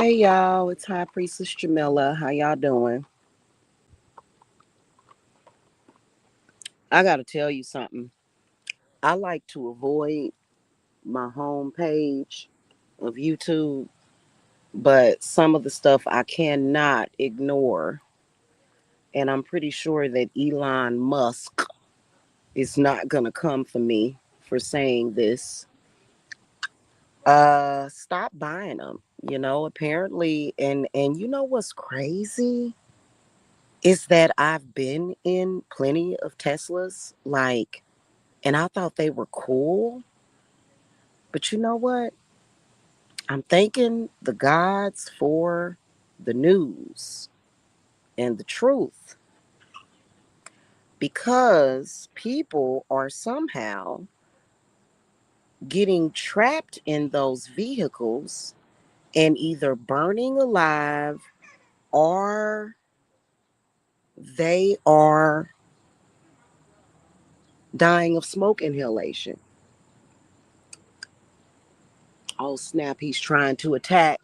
Hey y'all, it's High Priestess Jamila. How y'all doing? I gotta tell you something. I like to avoid my home page of YouTube, but some of the stuff I cannot ignore. And I'm pretty sure that Elon Musk is not gonna come for me for saying this. Stop buying them. Apparently, and you know what's crazy? Is that I've been in plenty of Teslas, and I thought they were cool. But you know what? I'm thanking the gods for the news and the truth because people are somehow getting trapped in those vehicles and either burning alive or they are dying of smoke inhalation. Oh, snap, he's trying to attack.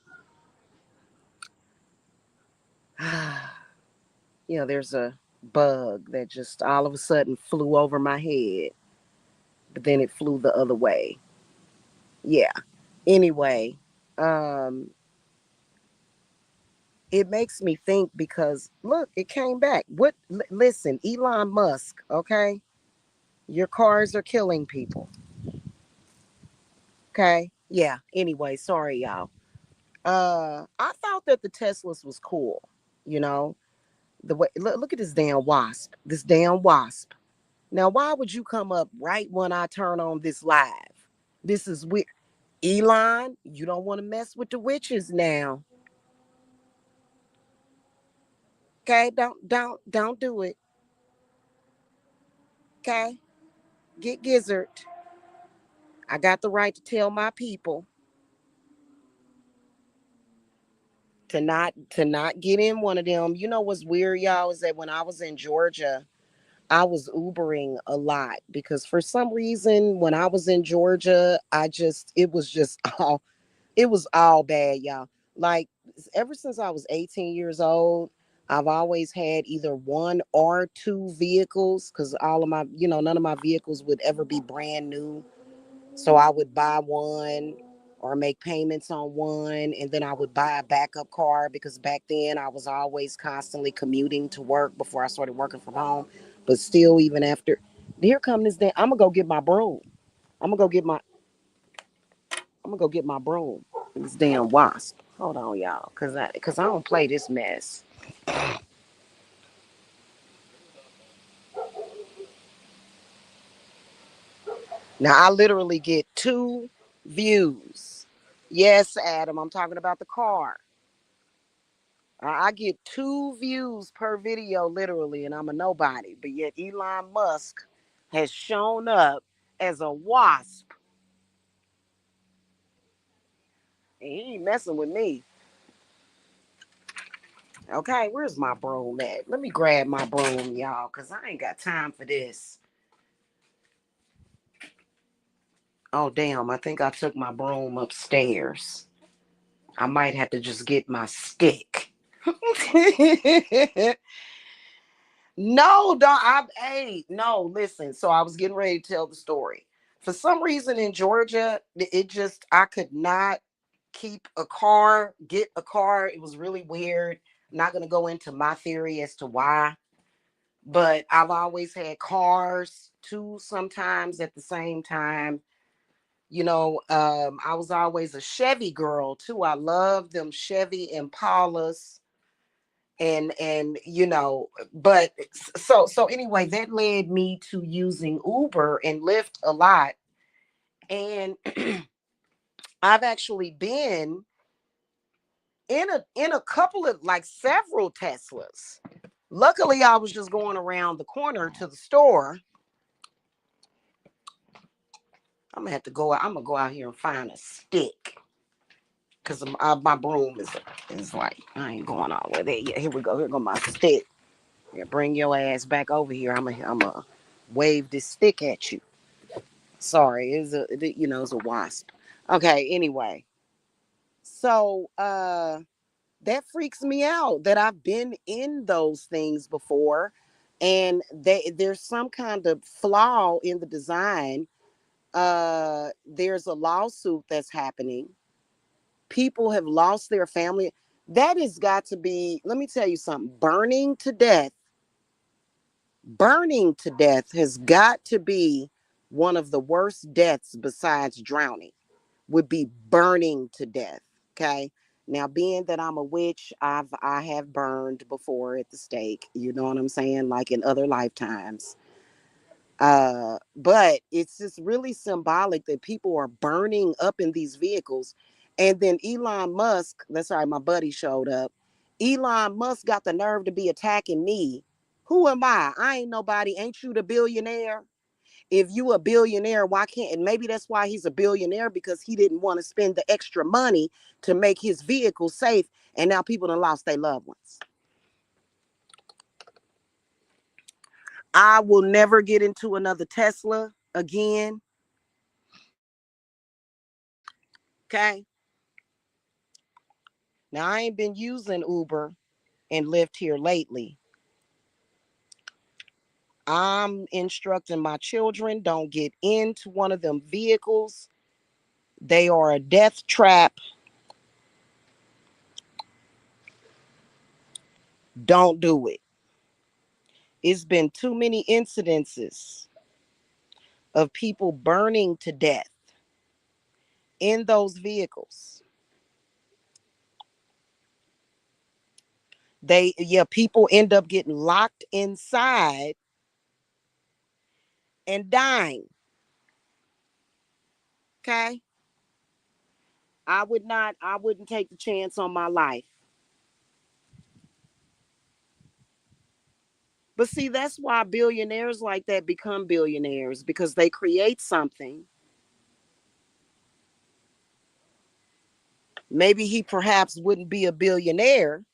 There's a bug that just all of a sudden flew over my head, but then it flew the other way. Yeah. Anyway, um, it makes me think because look, it came back. Listen, Elon Musk, okay? Your cars are killing people. Okay? Yeah. Anyway, sorry y'all. I thought that the Teslas was cool, you know. The way look at this damn wasp. This damn wasp. Now, why would you come up right when I turn on this live? This is weird. Elon, you don't want to mess with the witches now. Okay? Don't do it. Okay? Get gizzard. I got the right to tell my people to not get in one of them. You know what's weird, y'all, is that when I was in Georgia, I was Ubering a lot because for some reason when I was in Georgia, it was all bad, y'all. Like ever since I was 18 years old, I've always had either one or two vehicles because all of my, none of my vehicles would ever be brand new. So I would buy one or make payments on one, and then I would buy a backup car because back then I was always constantly commuting to work before I started working from home. But still, even after, here come this day, I'm gonna go get my broom. I'm gonna go get my I'm gonna go get my broom. This damn wasp. Hold on, y'all, cause I don't play this mess. Now I literally get two views. Yes, Adam, I'm talking about the car. I get two views per video, literally, and I'm a nobody. But yet Elon Musk has shown up as a wasp. And he ain't messing with me. Okay, where's my broom at? Let me grab my broom, y'all, because I ain't got time for this. Oh, damn, I think I took my broom upstairs. I might have to just get my stick. No, dog. No, listen. So I was getting ready to tell the story. For some reason in Georgia, I could not get a car. It was really weird. I'm not going to go into my theory as to why, but I've always had cars too, sometimes at the same time. I was always a Chevy girl too. I love them Chevy Impalas and but so anyway, that led me to using Uber and Lyft a lot. And I've actually been in a couple of, like, several Teslas. Luckily I was just going around the corner to the store. I'm gonna go out here and find a stick because my broom is like, I ain't going all the way there yet. Here we go. Here go my stick. Yeah, bring your ass back over here. I'm a wave this stick at you. Sorry, it's a wasp. Okay, anyway. So that freaks me out that I've been in those things before, and there's some kind of flaw in the design. There's a lawsuit that's happening. People have lost their family. That has got to be, let me tell you something, burning to death has got to be one of the worst deaths besides drowning, would be burning to death. Okay. Now, being that I'm a witch, I have burned before at the stake. You know what I'm saying? Like in other lifetimes. But it's just really symbolic that people are burning up in these vehicles. And then Elon Musk, that's right, my buddy showed up. Elon Musk got the nerve to be attacking me. Who am I? I ain't nobody. Ain't you the billionaire? If you a billionaire, why can't, and maybe that's why he's a billionaire, because he didn't want to spend the extra money to make his vehicle safe, and now people done lost their loved ones. I will never get into another Tesla again. Okay. Now I ain't been using Uber and Lyft here lately. I'm instructing my children, don't get into one of them vehicles. They are a death trap. Don't do it. It's been too many incidences of people burning to death in those vehicles. People end up getting locked inside and dying. Okay. I wouldn't take the chance on my life. But see, that's why billionaires like that become billionaires, because they create something. Maybe he perhaps wouldn't be a billionaire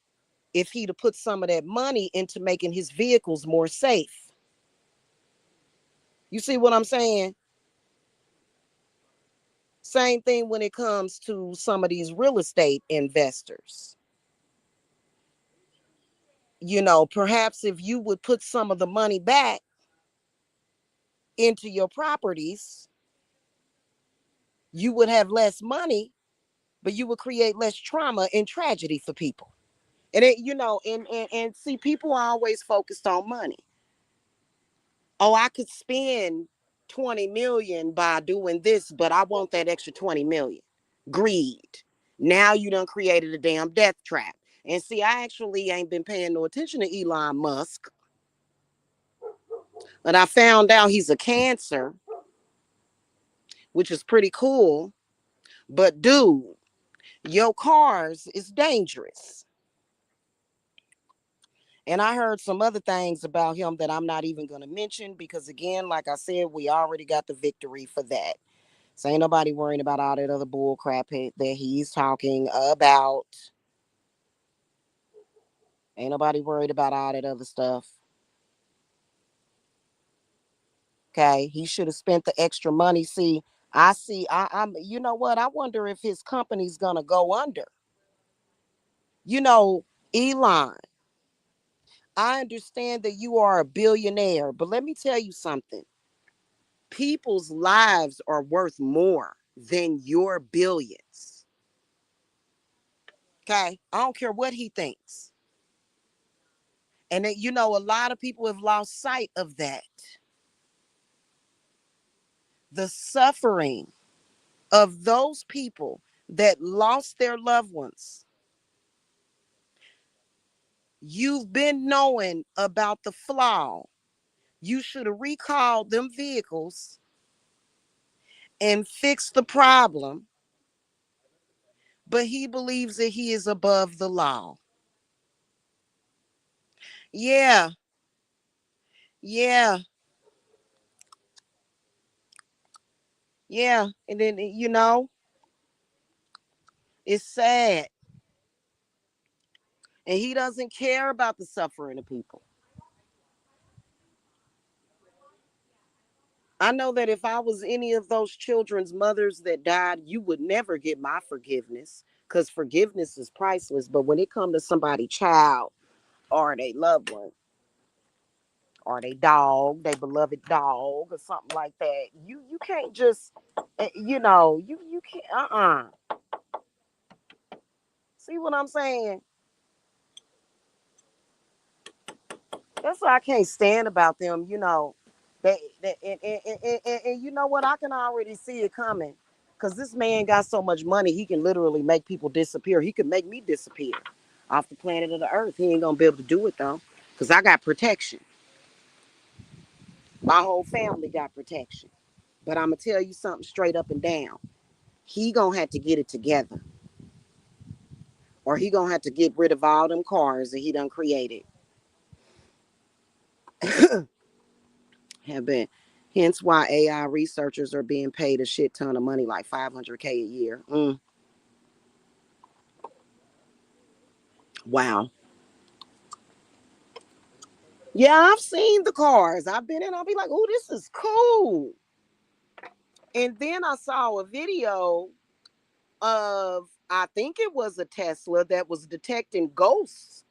if he'd have put some of that money into making his vehicles more safe. You see what I'm saying? Same thing when it comes to some of these real estate investors. Perhaps if you would put some of the money back into your properties, you would have less money, but you would create less trauma and tragedy for people. And and see, people are always focused on money. Oh, I could spend 20 million by doing this, but I want that extra 20 million. Greed. Now you done created a damn death trap. And see, I actually ain't been paying no attention to Elon Musk, but I found out he's a cancer, which is pretty cool. But dude, your cars is dangerous. And I heard some other things about him that I'm not even going to mention because, again, like I said, we already got the victory for that. So ain't nobody worrying about all that other bull crap that he's talking about. Ain't nobody worried about all that other stuff. Okay, he should have spent the extra money. I'm. You know what? I wonder if his company's gonna go under. You know, Elon. I understand that you are a billionaire, but let me tell you something. People's lives are worth more than your billions. Okay, I don't care what he thinks. And a lot of people have lost sight of that. The suffering of those people that lost their loved ones. You've been knowing about the flaw. You should have recalled them vehicles and fixed the problem. But he believes that he is above the law. Yeah, yeah, yeah. And then, it's sad. And he doesn't care about the suffering of people. I know that if I was any of those children's mothers that died, you would never get my forgiveness because forgiveness is priceless. But when it comes to somebody child or they loved one or they dog, they beloved dog or something like that, you can't just you can't see what I'm saying. That's what I can't stand about them. They and you know what? I can already see it coming. Cause this man got so much money, he can literally make people disappear. He could make me disappear off the planet of the earth. He ain't gonna be able to do it though, cause I got protection. My whole family got protection. But I'm gonna tell you something straight up and down. He gonna have to get it together, or he gonna have to get rid of all them cars that he done created. Have been. Hence why AI researchers are being paid a shit ton of money, like 500K a year. Wow. Yeah, I've seen the cars. I've been in, I'll be like, oh, this is cool. And then I saw a video of, I think it was a Tesla that was detecting ghosts.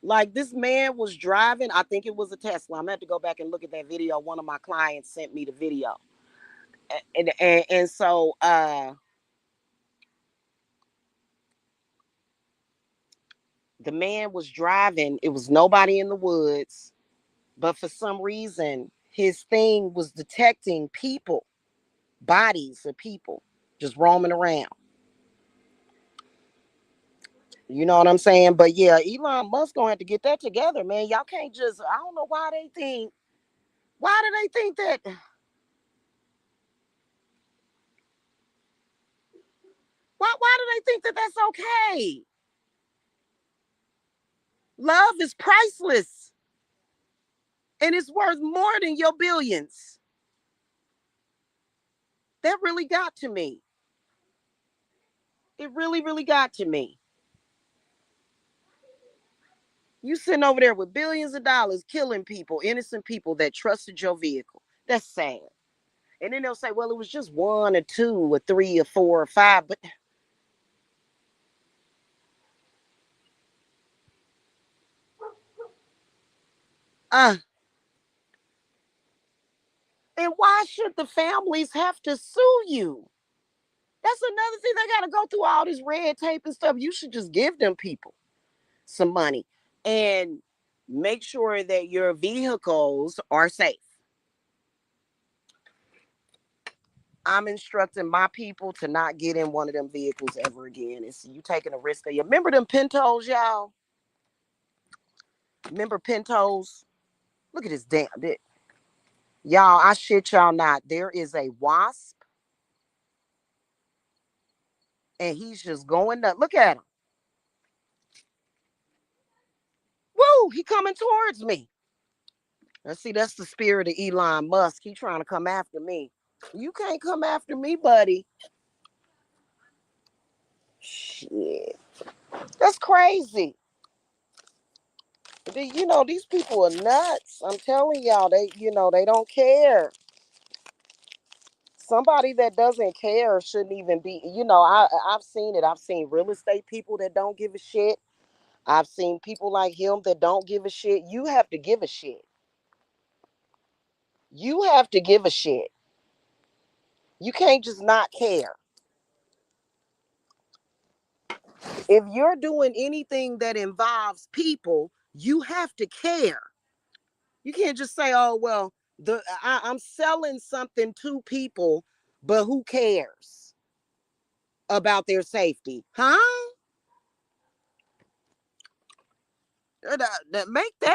Like this man was driving, I think it was a Tesla. I'm gonna have to go back and look at that video. One of my clients sent me the video. And so the man was driving, it was nobody in the woods, but for some reason his thing was detecting people, bodies of people just roaming around. You know what I'm saying? But yeah, Elon Musk gonna have to get that together, man. Y'all can't just, I don't know why do they think that, why do they think that that's okay? Love is priceless and it's worth more than your billions. That really got to me. It really, really got to me. You sitting over there with billions of dollars killing people, innocent people that trusted your vehicle. That's sad. And then they'll say, well, it was just one or two or three or four or five. But uh and why should the families have to sue you? That's another thing. They gotta go through all this red tape and stuff. You should just give them people some money and make sure that your vehicles are safe. I'm instructing my people to not get in one of them vehicles ever again. It's you taking a risk of you. Remember them Pintos, y'all? Remember Pintos? Look at this damn bit. Y'all, I shit y'all not. There is a wasp and he's just going nuts. Look at him. Woo, he coming towards me. Let's see, that's the spirit of Elon Musk. He trying to come after me. You can't come after me, buddy. Shit. That's crazy. These people are nuts. I'm telling y'all, they don't care. Somebody that doesn't care shouldn't even be, I've seen it. I've seen real estate people that don't give a shit. I've seen people like him that don't give a shit. You have to give a shit. You have to give a shit. You can't just not care. If you're doing anything that involves people, you have to care. You can't just say, "Oh well, I'm selling something to people, but who cares about their safety, huh?" That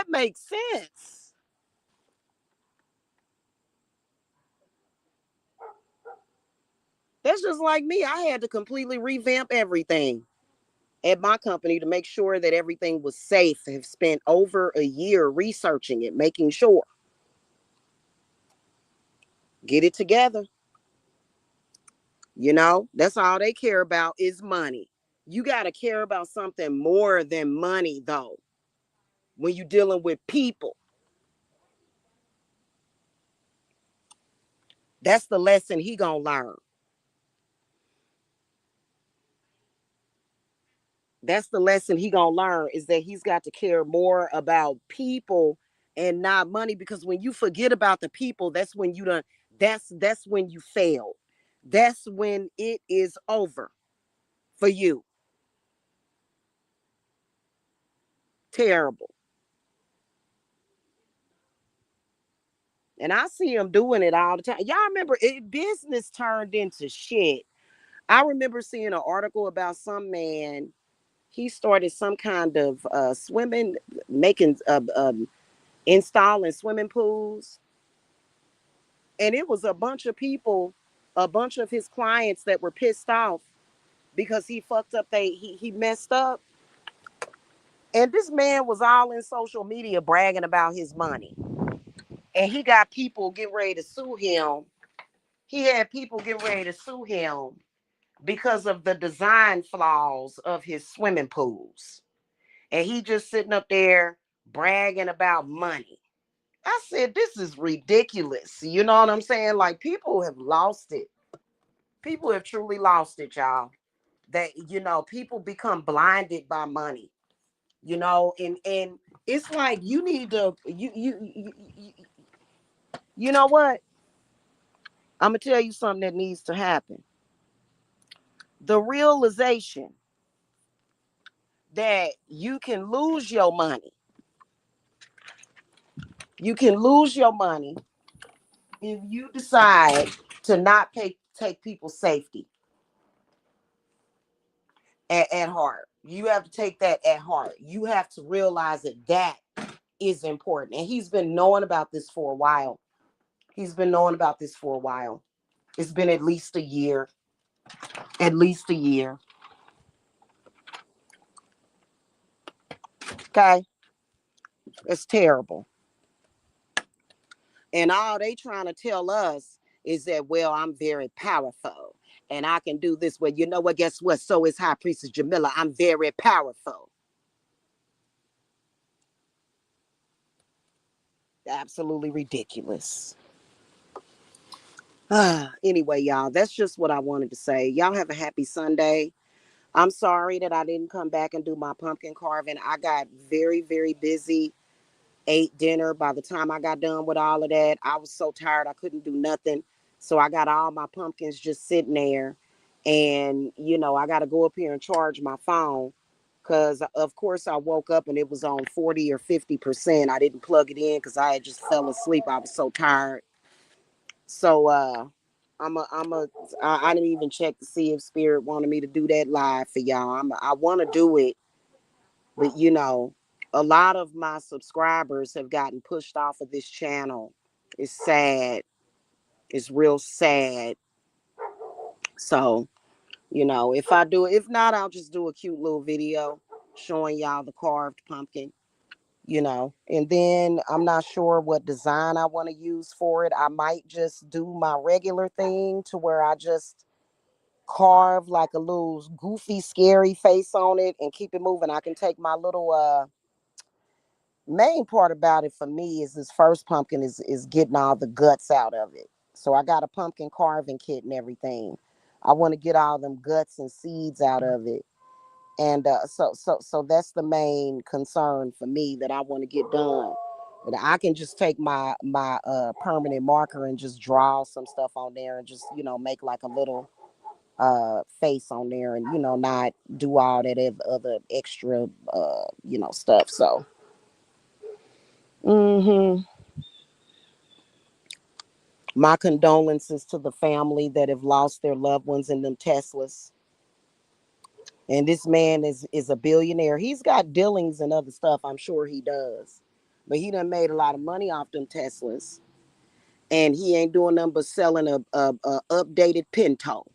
make sense. That's just like me. I had to completely revamp everything at my company to make sure that everything was safe. Have spent over a year researching it, making sure. Get it together. That's all they care about is money. You got to care about something more than money, though, when you're dealing with people. That's the lesson he gonna learn. That's the lesson he gonna learn, is that he's got to care more about people and not money. Because when you forget about the people, that's when you done. That's when you fail. That's when it is over for you. Terrible. And I see him doing it all the time. Y'all remember it? Business turned into shit. I remember seeing an article about some man. He started some kind of swimming, making installing swimming pools, and it was a bunch of people, a bunch of his clients that were pissed off because he fucked up. He messed up, and this man was all in social media bragging about his money, and he got people getting ready to sue him. He had people getting ready to sue him because of the design flaws of his swimming pools, and he just sitting up there bragging about money. I said, this is ridiculous. You know what I'm saying? Like, people have lost it. People have truly lost it, y'all. That, people become blinded by money. And it's like, you need to you know what? I'm gonna tell you something that needs to happen. The realization that you can lose your money. You can lose your money if you decide to not take people's safety at heart. You have to take that at heart. You have to realize that is important. And he's been knowing about this for a while. He's been knowing about this for a while. It's been at least a year. At least a year. Okay. It's terrible. And all they trying to tell us is that, well, I'm very powerful and I can do this. Well, you know what? Guess what? So is High Priestess Jamila. I'm very powerful. Absolutely ridiculous. Anyway, y'all, that's just what I wanted to say. Y'all have a happy Sunday. I'm sorry that I didn't come back and do my pumpkin carving. I got very, very busy, ate dinner. By the time I got done with all of that, I was so tired I couldn't do nothing. So I got all my pumpkins just sitting there. And, I got to go up here and charge my phone because, of course, I woke up and it was on 40 or 50%. I didn't plug it in because I had just fell asleep. I was so tired. So, I didn't even check to see if Spirit wanted me to do that live for y'all. I want to do it, but a lot of my subscribers have gotten pushed off of this channel. It's sad. It's real sad. So, if I do it, if not, I'll just do a cute little video showing y'all the carved pumpkin, and then I'm not sure what design I want to use for it. I might just do my regular thing to where I just carve like a little goofy, scary face on it and keep it moving. I can take my little main part about it for me is this first pumpkin is getting all the guts out of it. So I got a pumpkin carving kit and everything. I want to get all them guts and seeds out of it. And so that's the main concern for me that I want to get done. But I can just take my permanent marker and just draw some stuff on there and just make like a little face on there, and not do all that other extra stuff. So my condolences to the family that have lost their loved ones in them Teslas. And this man is a billionaire. He's got dealings and other stuff, I'm sure he does, but he done made a lot of money off them Teslas, and he ain't doing nothing but selling a updated Pinto,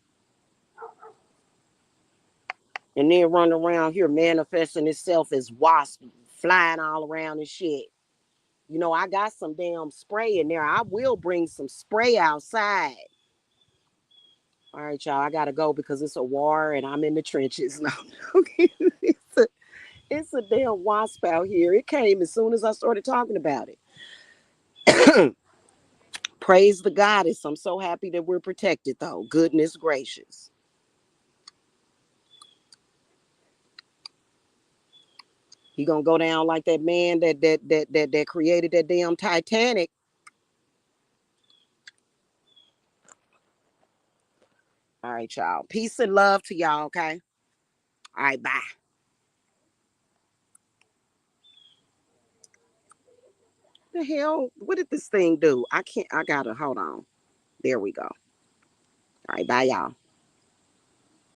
and then running around here manifesting himself as wasp flying all around and shit. I got some damn spray in there. I will bring some spray outside. All right, y'all. I gotta go because it's a war and I'm in the trenches. No, okay. It's a damn wasp out here. It came as soon as I started talking about it. Praise the goddess. I'm so happy that we're protected, though. Goodness gracious. He gonna go down like that man that created that damn Titanic. All right, y'all. Peace and love to y'all, okay? All right, bye. The hell? What did this thing do? I can't, I gotta, hold on. There we go. All right, bye, y'all.